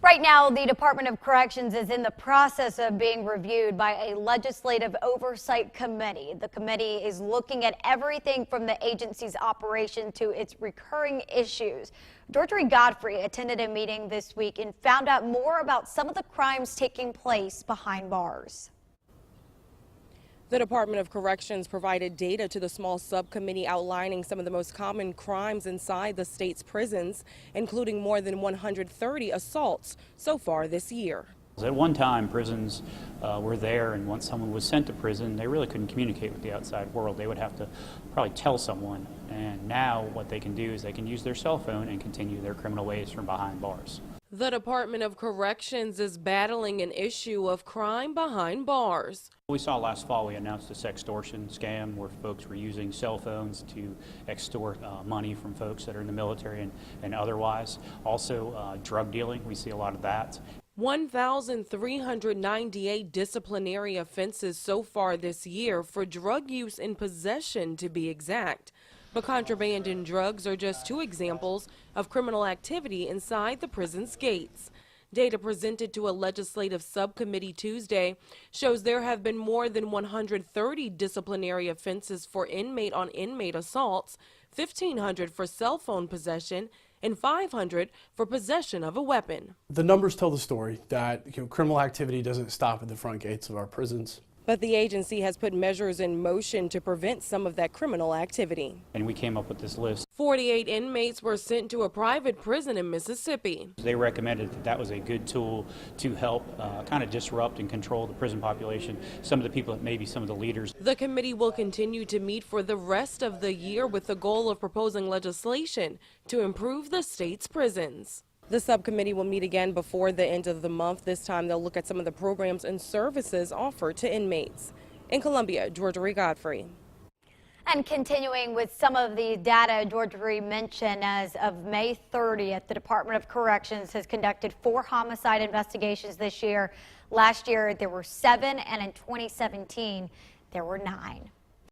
Right now, the Department of Corrections is in the process of being reviewed by a legislative oversight committee. The committee is looking at everything from the agency's operation to its recurring issues. Georgia Godfrey attended a meeting this week and found out more about some of the crimes taking place behind bars. The Department of Corrections provided data to the small subcommittee outlining some of the most common crimes inside the state's prisons, including more than 130 assaults so far this year. At one time, prisons were there, and once someone was sent to prison, they really couldn't communicate with the outside world. They would have to probably tell someone, and now what they can do is they can use their cell phone and continue their criminal ways from behind bars. The Department of Corrections is battling an issue of crime behind bars. We saw last fall, we announced a sextortion scam where folks were using cell phones to extort money from folks that are in the military and otherwise. Also, drug dealing, we see a lot of that. 1,398 disciplinary offenses so far this year for drug use and possession, to be exact. But contraband and drugs are just two examples of criminal activity inside the prison's gates. Data presented to a legislative subcommittee Tuesday shows there have been more than 130 disciplinary offenses for inmate-on-inmate assaults, 1,500 for cell phone possession, and 500 for possession of a weapon. The numbers tell the story that criminal activity doesn't stop at the front gates of our prisons. But the agency has put measures in motion to prevent some of that criminal activity. And we came up with this list. 48 inmates were sent to a private prison in Mississippi. They recommended that that was a good tool to help kind of disrupt and control the prison population. Some of the people, maybe some of the leaders. The committee will continue to meet for the rest of the year with the goal of proposing legislation to improve the state's prisons. The subcommittee will meet again before the end of the month. This time they'll look at some of the programs and services offered to inmates. In Columbia, Georgia Godfrey. And continuing with some of the data Georgia mentioned, as of May 30th, the Department of Corrections has conducted 4 homicide investigations this year. Last year there were 7, and in 2017 there were 9.